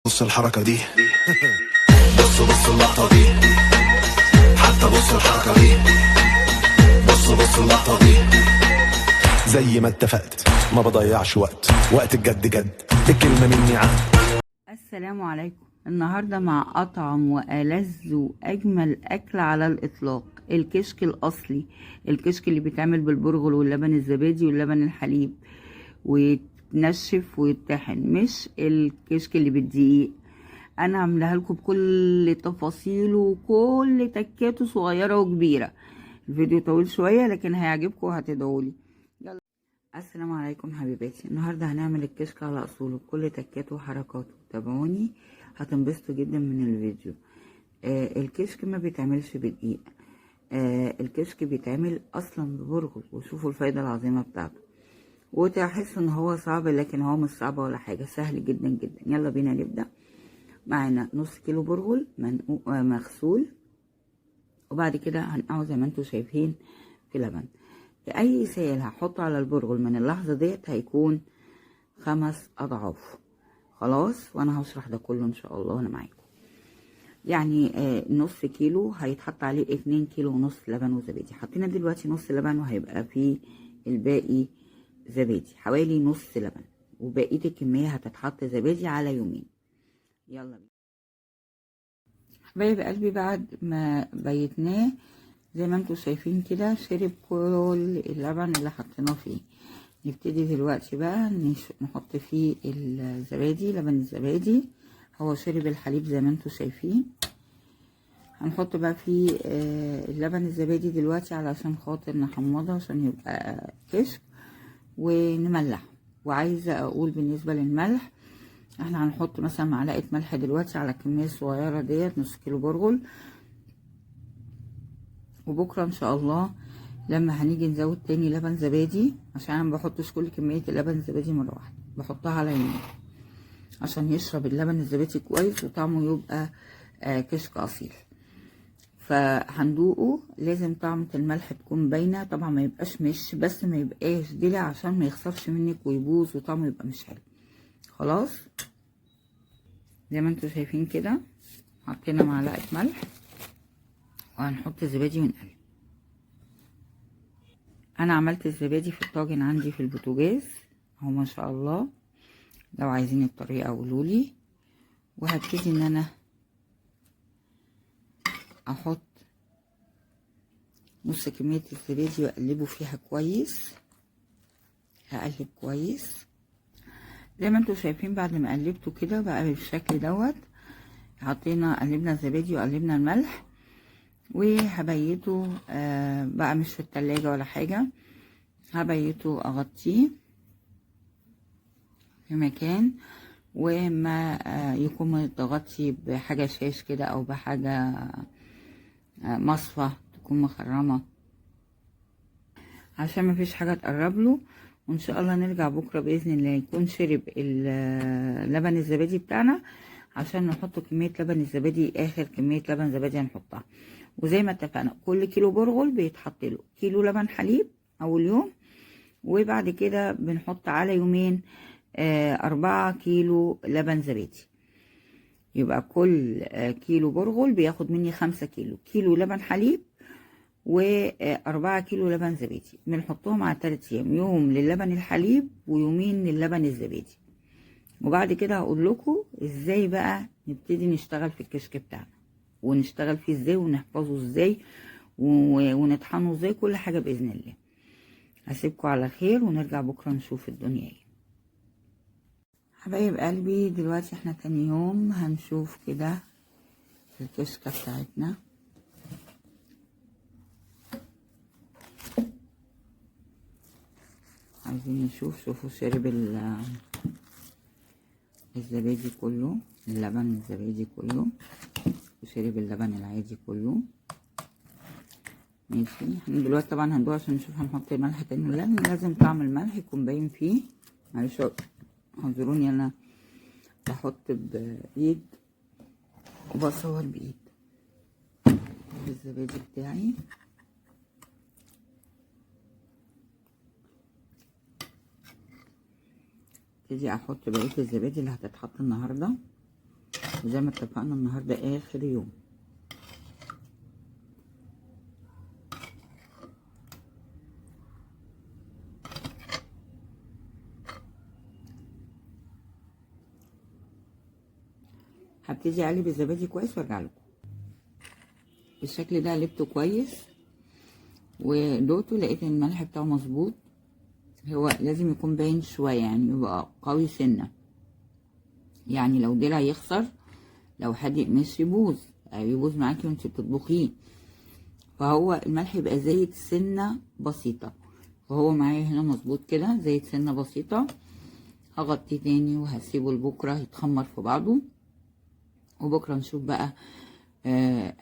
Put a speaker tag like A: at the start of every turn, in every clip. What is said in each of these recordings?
A: بص الحركة دي. بص اللقطة دي. حتى بص الحركة دي. بص اللقطة دي. زي ما اتفقت ما بضيعش وقت الجد جد، الكلمة مني عهد.
B: السلام عليكم. النهاردة مع أطعم وألذ وأجمل أكل على الإطلاق، الكشك الأصلي، الكشك اللي بيتعمل بالبرغل واللبن الزبادي واللبن الحليب ويتنشف ويتطحن، مش الكشك اللي بالدقيق. أنا عاملاها لكم بكل تفاصيله وكل تكاته صغيرة وكبيرة. الفيديو طويل شوية لكن هيعجبكم وهتدعولي. السلام عليكم حبيباتي. النهارده هنعمل الكشك على اصوله بكل تكاته وحركاته. تابعوني هتنبسطوا جدا من الفيديو. الكشك ما بيتعملش بدقيق. الكشك بيتعمل اصلا ببرغل، وشوفوا الفايده العظيمه بتاعته. وتحس ان هو صعب لكن هو مش صعب ولا حاجه، سهل جدا جدا. يلا بينا نبدا. معانا نص كيلو برغل مغسول، وبعد كده هنقعه زي ما انتم شايفين في لبن. اي سائل هحطه على البرغل من اللحظه ديت هيكون 5 أضعاف. خلاص، وانا هشرح ده كله ان شاء الله وانا معاكم. يعني نص كيلو هيتحط عليه 2 كيلو ونص لبن وزبادي. حطينا دلوقتي نص لبن وهيبقى فيه الباقي زبادي، حوالي نص لبن، وبقيه الكميه هتتحط زبادي على يومين. يلا بينا حبايب قلبي. بعد ما بيتناه زي ما انتوا شايفين كده شرب كل اللبن اللي حطيناه فيه. نبتدي دلوقتي بقى نحط فيه الزبادي، لبن الزبادي. هو شرب الحليب زي ما انتوا شايفين. هنحط بقى فيه اللبن الزبادي دلوقتي علشان خاطر نحمضه عشان يبقى كشك، ونملح. وعايزه اقول بالنسبه للملح، احنا هنحط مثلا معلقه ملح دلوقتي على الكميه الصغيره ديت، نص كيلو برغل. وبكره ان شاء الله لما هنيجي نزود تاني لبن زبادي، عشان انا ما بحطش كل كميه اللبن الزبادي مره واحده، بحطها على يمين عشان يشرب اللبن الزبادي كويس وطعمه يبقى كشك اصيل. فهندوقه، لازم طعمة الملح تكون باينه طبعا، ما يبقاش مش بس ما يبقاش دلع عشان ما يخسرش منك ويبوظ وطعمه يبقى مش حلو. خلاص، زي ما انتوا شايفين كده حطينا معلقه ملح، وهنحط الزبادي ونقلب. انا عملت الزبادي في الطاجن عندي في البوتاجاز اهو ما شاء الله. لو عايزين الطريقه قولولي. وهبتدي ان انا احط نص كميه الزبادي واقلبه فيها كويس. هقلب كويس زي ما انتوا شايفين. بعد ما قلبته كده بقى بالشكل دوت، قلبنا الزبادي وقلبنا الملح، وهبيته بقى مش في التلاجة ولا حاجه. هبيته اغطيه في مكان، وما يكون متغطي بحاجة شاش كده او بحاجة مصفى تكون مخرمة عشان ما فيش حاجة تقرب له. وان شاء الله نرجع بكرة بإذن الله يكون شرب اللبن الزبادي بتاعنا، عشان نحط كمية لبن الزبادي اخر كمية لبن زبادي هنحطها. وزي ما اتفقنا كل كيلو برغل بيتحط له كيلو لبن حليب اول يوم، وبعد كده بنحط على يومين 4 كيلو لبن زبادي. يبقى كل كيلو برغل بياخد مني 5 كيلو لبن حليب، و4 كيلو لبن زبادي. بنحطهم على 3 ايام، يوم للبن الحليب ويومين للبن الزبادي. وبعد كده هقول لكم ازاي بقى نبتدي نشتغل في الكشك بتاعنا، ونشتغل فيه ازاي، ونحفظه ازاي، ونطحنه ازاي، كل حاجه باذن الله. هسيبكم على خير ونرجع بكره نشوف الدنيا ايه. حبايب قلبي دلوقتي احنا تاني يوم هنشوف كده الكشكة بتاعتنا. عايزين نشوف. شوفوا شرب الزبادي كله، اللبن الزبادي كله، وشرب اللبن العادي كله. ماشي، احنا دلوقتي طبعا هندوق عشان نشوف هنحط ملح تاني ولا لا. لازم طعم الملح يكون باين فيه. معلش اعذروني انا بحط بايد وبصور بايد الزبادي بتاعي. ابتدي احط بقيه الزبادي اللي هتتحط النهارده. وزي ما اتفقنا النهارده اخر يوم. هبتدي اقلب الزبادي كويس وارجع لكم. بالشكل ده قلبته كويس ودوقته، لقيت ان الملح بتاعه مظبوط. هو لازم يكون باين شويه، يعني يبقى قوي سنه، يعني لو دلع يخسر، لو حدق مش يبوظ، يبوظ معاكي وانت بتطبخيه. فهو الملح يبقى زايد سنه بسيطه، وهو معايا هنا مظبوط كده زايد سنه بسيطه. هغطيه تاني وهسيبه لبكره يتخمر في بعضه، وبكره نشوف بقى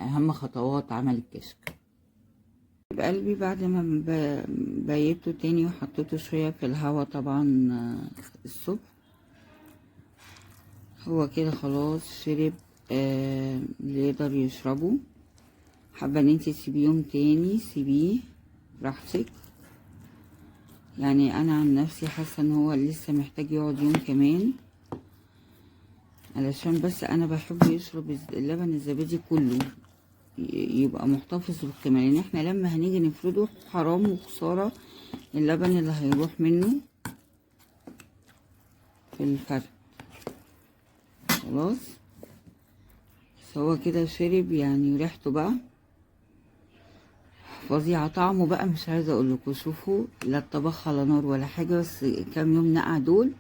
B: اهم خطوات عمل الكشك. بقلبي بعد ما بيته تاني وحطيته شويه في الهوا طبعا الصبح، هو كده خلاص شرب. اللي يقدر يشربه. حابه ان انتي تسيبيه يوم تاني سيبيه براحتك، يعني انا عن نفسي حاسه ان هو لسه محتاج يقعد يوم كمان، علشان بس انا بحب يشرب اللبن الزبادي كله، يبقى محتفظ بالقيمه، لان احنا لما هنيجي نفرده حرام وخساره اللبن اللي هيروح منه في الفرد. خلاص بس هو كده شرب، يعني ريحته بقى فظيعه، طعمه بقى مش عايزه اقول لكم. شوفوا، لا الطبخ على نار ولا حاجه، بس كام يوم نقع دول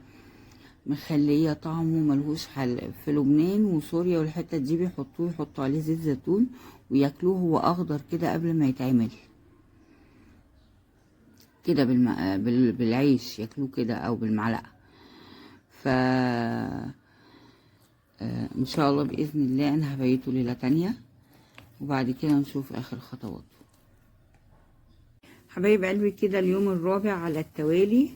B: مخليه طعمه ملهوش حل. في لبنان وسوريا والحته دي يحطوا عليه زيت زيتون وياكلوه هو اخضر كده قبل ما يتعمل كده بالعيش، ياكلوه كده او بالمعلقه. ف ان شاء الله باذن الله انا هبيته ليله تانية، وبعد كده نشوف اخر خطواته. حبايب قلبي كده اليوم الرابع على التوالي،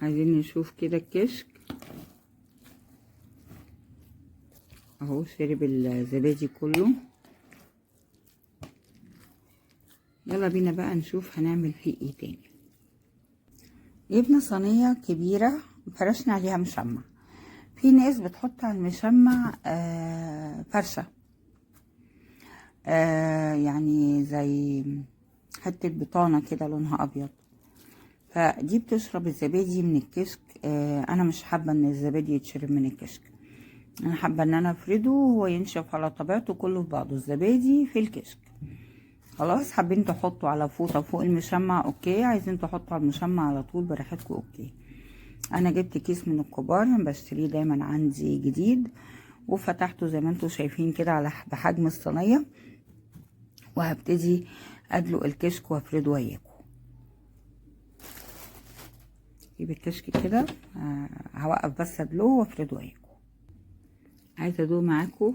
B: عايزين نشوف كده الكشك اهو شرب الزبادي كله. يلا بينا بقى نشوف هنعمل فيه ايه تاني. جبنا صينية كبيرة فرشنا عليها مشمع. في ناس بتحط على المشمع فرشة يعني زي حتة بطانة كده لونها ابيض، فدي بتشرب الزبادي من الكشك. انا مش حابة ان الزبادي يتشرب من الكشك، انا حابة ان انا افرده وهو ينشف على طبيعته كله في بعضه، الزبادي في الكشك. خلاص حابين تحطوا على فوطة فوق المشمع اوكي، عايزين تحطوا على المشمع على طول براحتكم اوكي. انا جبت كيس من الكبار، بشتريه دايما عندي جديد، وفتحته زي ما انتم شايفين كده على بحجم الصينية، وهبتدي ادلق الكشك وافرده وياكم. جيب الكشك كده هوقف بس ادلقه وافرده وياكم. عايزه ادوق معاكم،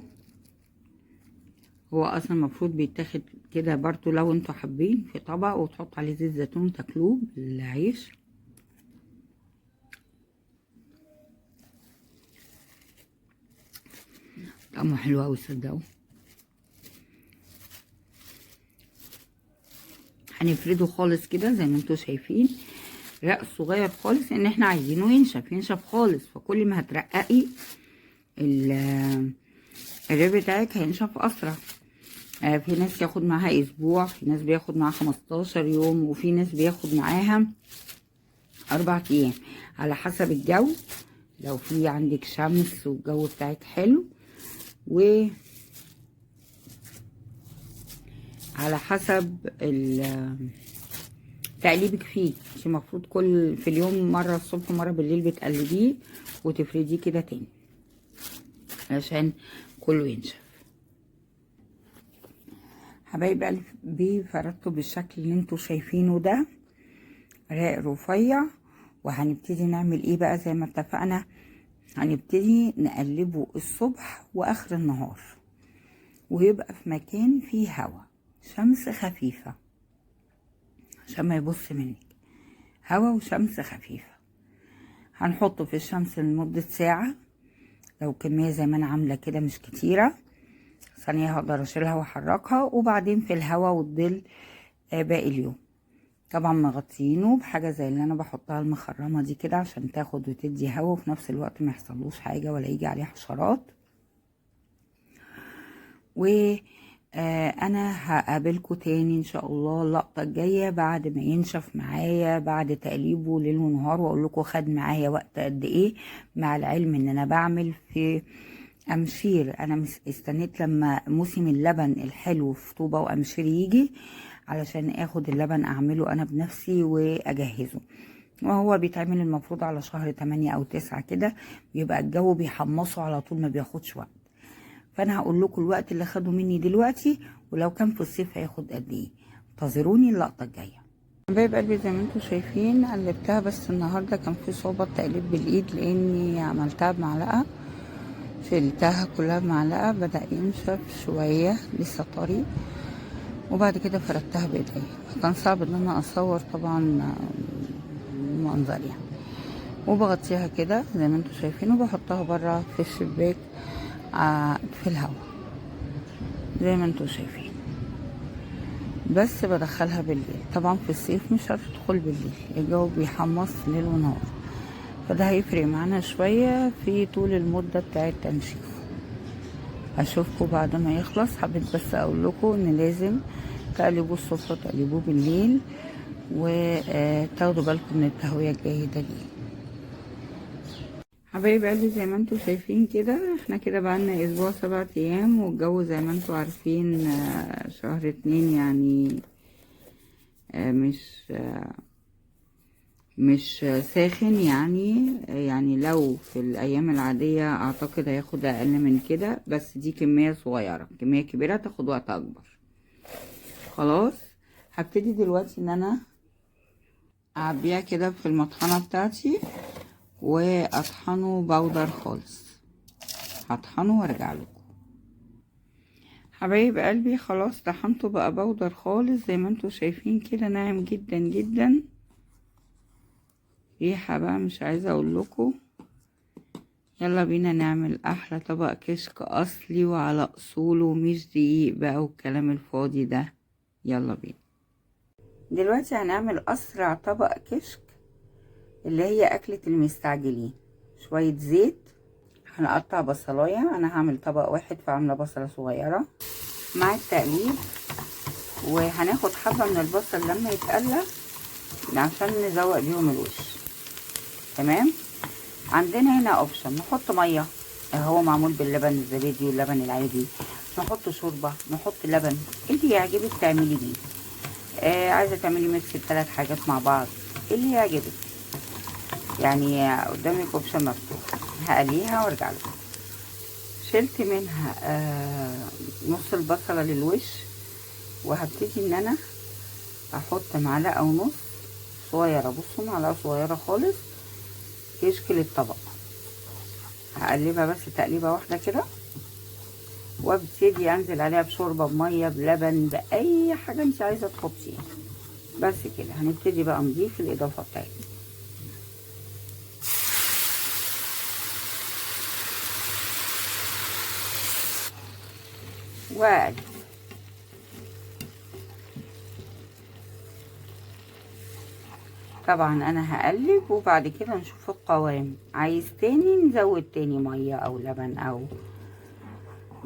B: هو اصلا المفروض بيتاخد كده برضو لو انتوا حابين في طبق وتحط عليه زيت زيتون تاكلوه بالعيش. طعمه حلو اوي صدقوا. هنفرده خالص كده زي ما انتوا شايفين، رق صغير خالص، ان احنا عايزينه ينشف خالص، فكل ما هترققي الرق بتاعك هينشف اسرع. في ناس ياخد معاها اسبوع، في ناس بياخد معاها 15 يوم، وفي ناس بياخد معاها 4 ايام على حسب الجو. لو في عندك شمس والجو بتاعك حلو، و على حسب تقليبك فيه. مش المفروض في اليوم مرة الصبح ومرة بالليل بتقلبيه وتفرديه كده تاني عشان كله ينشف. حبايب قلبي فردته بالشكل اللي انتوا شايفينه ده، رق رفيع. وهنبتدي نعمل ايه بقى زي ما اتفقنا، هنبتدي نقلبه الصبح واخر النهار، ويبقى في مكان فيه هوا، شمس خفيفة عشان ما يبص منك، هوا وشمس خفيفة. هنحطه في الشمس لمدة ساعة، لو كمية زي ما انا عاملة كده مش كتيرة، ثانية هقدر اشيلها واحركها، وبعدين في الهوا والظل باقي اليوم. طبعا مغطيينه بحاجة زي اللي انا بحطها المخرمة دي كده عشان تاخد وتدي هوا، وفي نفس الوقت ما يحصلوش حاجة ولا يجي عليه حشرات. انا هقابلكم تاني ان شاء الله اللقطة الجاية بعد ما ينشف معايا بعد تقليبه ليل ونهار، واقول لكم خد معايا وقت قد ايه، مع العلم ان انا بعمل في امشير. انا استنيت لما موسم اللبن الحلو في طوبة وامشير يجي علشان اخد اللبن اعمله انا بنفسي واجهزه، وهو بيتعمل المفروض على شهر 8 أو 9 كده، بيبقى الجو بيحمصه على طول ما بياخدش وقت. فانا هقول لكم الوقت اللي خده مني دلوقتي، ولو كان في الصيف هياخد قد ايه. انتظروني اللقطه الجايه. حبايب قلبي زي ما انتم شايفين قلبتها، بس النهارده كان في صعوبه تقليب بالايد لاني عملتها بمعلقه، شلتها كلها بمعلقه، بدا ينشف شويه لسه طري، وبعد كده فردتها بايديا. كان صعب ان انا اصور طبعا منظر يعني، وبغطيها كده زي ما انتم شايفين، وبحطها بره في الشباك في الهواء زي ما انتم شايفين، بس بدخلها بالليل. طبعا في الصيف مش هتدخل بالليل، الجو بيحمص ليل ونهار، فده هيفرق معانا شوية في طول المدة بتاعة تنشيف. اشوفكم بعد ما يخلص. حبيت بس اقول لكم ان لازم تقلبوه الصبح وتقلبوه بالليل، وتاخدوا بالكم من التهوية الجيدة ليه. حبايب قلبي زي ما انتم شايفين كده، احنا كده بقالنا اسبوع 7 ايام، والجو زي ما انتم عارفين شهر 2 يعني مش ساخن يعني لو في الايام العادية اعتقد هياخد اقل من كده، بس دي كمية صغيرة. كمية كبيرة تاخد وقت اكبر. خلاص هبتدي دلوقتي ان انا اعبيها كده في المطحنة بتاعتي واطحنه بودر خالص. هطحنه وارجع لكم. حبايب قلبي خلاص طحنته بقى بودر خالص زي ما انتوا شايفين كده، ناعم جدا جدا. ريحة بقى مش عايزة اقول لكم. يلا بينا نعمل احلى طبق كشك اصلي وعلى اصوله، مش دقيق بقى والكلام الفاضي ده. يلا بينا دلوقتي هنعمل اسرع طبق كشك اللي هي اكلة المستعجلين. شوية زيت، هنقطع بصلاية، انا هعمل طبق واحد فعاملة بصلة صغيرة مع التقليب، وهناخد حبة من البصل لما يتقلى عشان نزوق بيهم الوش. تمام. عندنا هنا اوبشن، نحط مية، هو معمول باللبن الزبادي واللبن العادي، نحط شوربة، نحط لبن، اللي يعجبك تعملي بيه. عايزة تعملي ميكس ال3 حاجات مع بعض، اللي يعجبك يعني. قدامك اوبشن مفتوح. هقليها وارجع لكم. شلت منها نص البصلة للوش، وهبتدي ان انا احط معلقة ونص صغيرة، بصوا معلقة صغيرة خالص كشك للطبق. هقلبها بس تقليبة واحدة كده، وابتدي انزل عليها بشوربة، بمية، بلبن، باي حاجة انت عايزة تحطيها. بس كده هنبتدي بقى نضيف الاضافة بتاعتنا. واقلب. طبعا انا هقلب وبعد كده نشوف القوام. عايز تاني نزود تاني ميه او لبن، او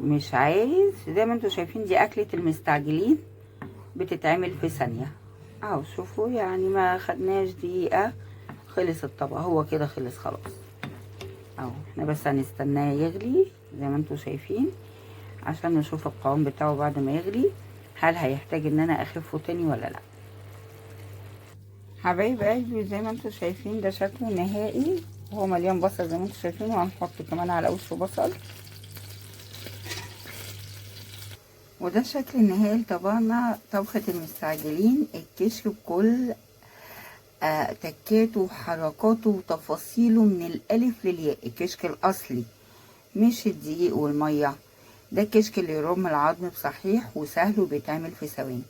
B: مش عايز زي ما انتوا شايفين. دي اكلة المستعجلين بتتعمل في ثانية اهو. شوفوا يعني ما خدناش دقيقة خلص الطبق. هو كده خلص خلاص اهو. احنا بس هنستناه يغلي زي ما انتوا شايفين عشان نشوف القوام بتاعه بعد ما يغلي، هل هيحتاج ان انا اخفه تاني ولا لا. حبايب قلبي زي ما انتوا شايفين ده شكله نهائي، وهو مليان بصل زي ما انتوا شايفين، وهنحط كمان على وشه بصل. وده الشكل النهائي لطبقنا طبخة المستعجلين، الكشك بكل تكاته وحركاته وتفاصيله من الالف للياء. الكشك الاصلي مش الدقيق والميه، ده الكشك اللي يرم العظم بصحيح وسهل وبيتعمل في ثواني.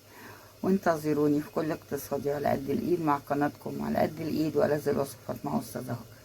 B: وانتظروني في كل اقتصادي على قد الايد مع قناتكم على قد الايد، والذ الوصفات مع استاذ هاجر.